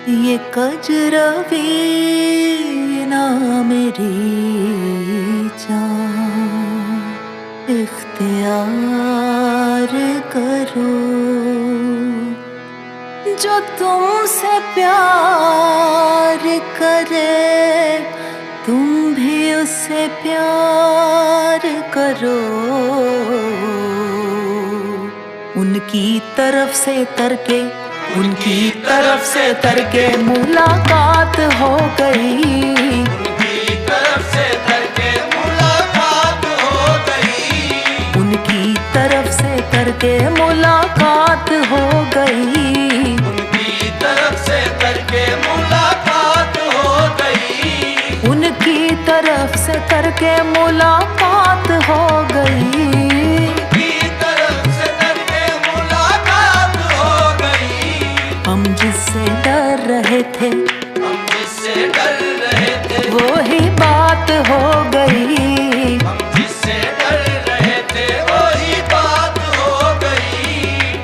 ये कजरवी ना मेरी जान इख्तियार करो, जो तुमसे प्यार करे तुम भी उससे प्यार करो। उनकी तरफ से तरके मुलाकात हो गई। उनकी तरफ से तरके मुलाकात हो गई। उनकी तरफ से तरके मुलाकात हो गई। उनकी तरफ से तरके मुलाकात हो गई। उनकी तरफ से तरके मुलाकात हो गई। हम जिससे डर रहे थे वो ही बात हो गई। हम जिससे डर रहे थे वो ही बात हो गई।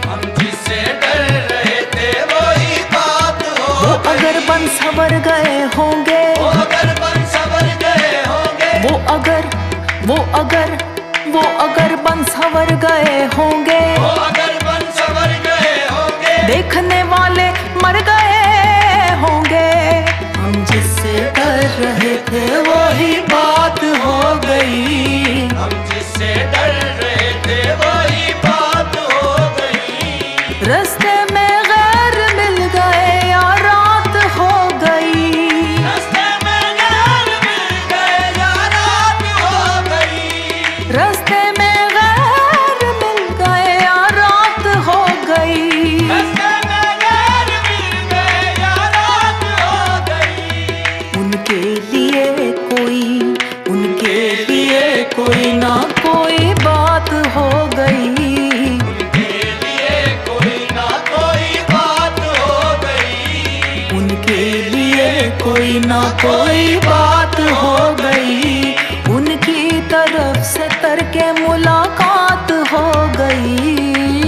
हम जिससे डर रहे थे वो ही बात हो गई। वो अगर बन सवर गए होंगे, वो अगर बन सवर गए होंगे, वो अगर बन सवर गए होंगे, वो अगर बन सवर गए होंगे, देखने वाले मर गए होंगे। हम जिससे डर रहे थे वो ही बात हो गई। हम जिससे डर रहे थे वो ही बात हो गई। रास्ते में गैर मिल गए या रात हो गई। रास्ते में गैर मिल गए या रात हो गई। रास्ते में गैर मिल गए या रात हो गई। रास्ते में गैर मिल गए या रात हो गई। उनके लिए कोई ना कोई बात हो गई। उनके लिए कोई ना कोई बात हो गई। उनके लिए कोई ना कोई बात हो गई। उनकी तरफ से तरके मुलाकात हो गई।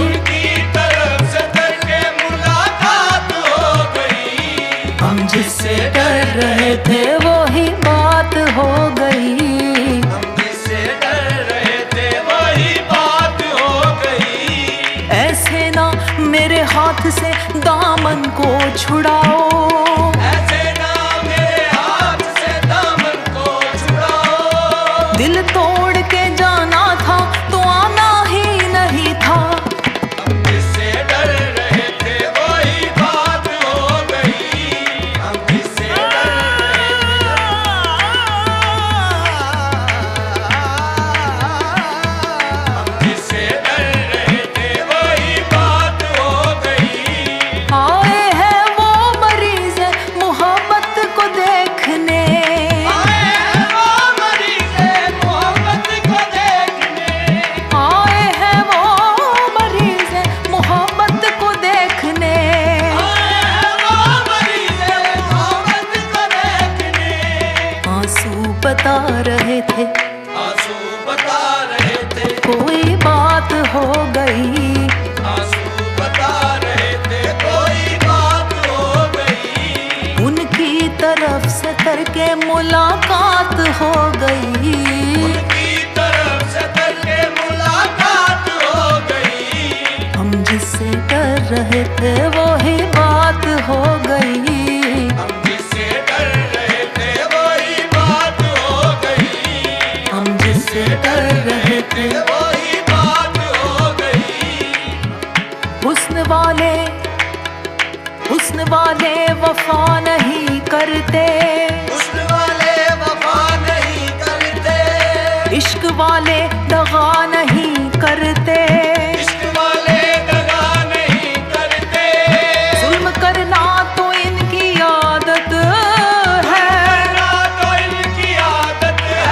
उनकी तरफ से तरके मुलाकात हो गई। हम जिससे डर रहे थे वो ही बात हो गई। हम जिससे डर रहे थे वही बात हो गई। ऐसे ना मेरे हाथ से दामन को छुड़ाओ। ऐसे ना मेरे हाथ से दामन को छुड़ाओ। दिल तोड़ के जाना था तो आना ही नहीं था। हम जिससे डर रहे थे वही बात हो गई। हम जिससे डर रहे थे हम जिससे डर रहे थे वही बात हो गई। आए हैं वो मरीज मोहब्बत को देखने। आए हैं वो मरीज़ मोहब्बत को देखने। आए हैं वो मरीज मोहब्बत को देखने। आए हैं वो मरीज़ मोहब्बत को देखने। आंसू बता रहे थे आंसू बता रहे थे, कोई बात हो गई। आंसू बता रहे थे कोई बात हो गई। उनकी तरफ से तरके मुलाकात हो गई। उनकी तरफ से तरके मुलाकात हो गई। हम जिससे डर रहे थे वो ही बात हो गई। हम जिससे डर रहे थे वही बात हो गई। हम जिससे डर रहे थे वही बात हो गई। हुस्न वाले वफा नहीं करते। हुस्न वाले वफा नहीं करते। इश्क वाले दगा नहीं करते। इश्क वाले दगा नहीं करते। जुल्म करना तो इनकी आदत है। करना तो इनकी आदत है।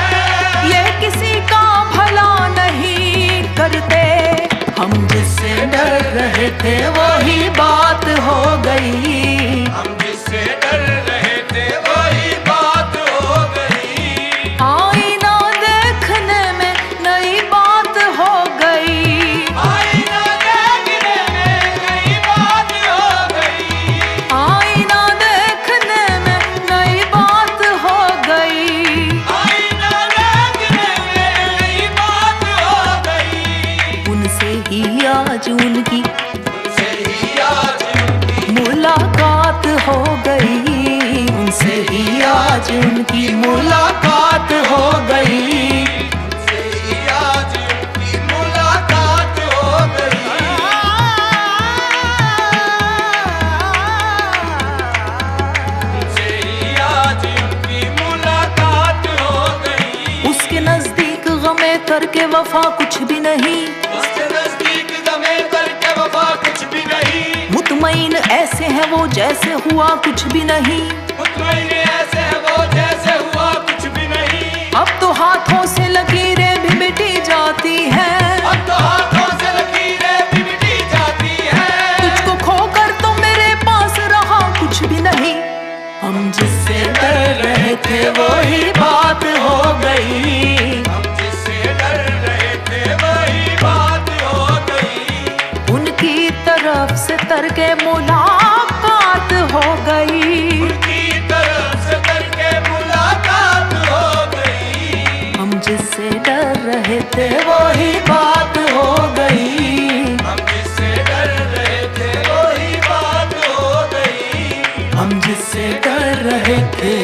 ये किसी का भला नहीं करते। हम जिससे डर रहे थे वही बात हो गई। हम जिससे डर रहे थे वही बात हो गई। आईना देखने में नई बात हो गई। आईना देखने में नई बात हो गई। आईना करके वफा कुछ भी नहीं, उसके नजदीक दमे करके वफा कुछ भी नहीं। मुतमईन ऐसे हैं वो जैसे हुआ कुछ भी नहीं, मुतमईन ऐसे है वो जैसे हुआ कुछ भी नहीं। अब तो हाथों से लकीरें भी मिटी जाती हैं, अब तो हाथों से लकीरें भी मिटी जाती हैं। तुझको खोकर तो मेरे पास रहा कुछ भी नहीं। हम जिससे डर रहे थे वही बात हो गई, हम जिससे डर रहे थे वही बात हो गई। उनकी तरफ से तरके मुलाकात हो गई, उनकी तरफ से करके मुलाकात हो गई। हम जिससे डर रहे थे वही बात हो गई, हम जिससे डर रहे थे वही बात हो गई। हम जिससे डर रहे थे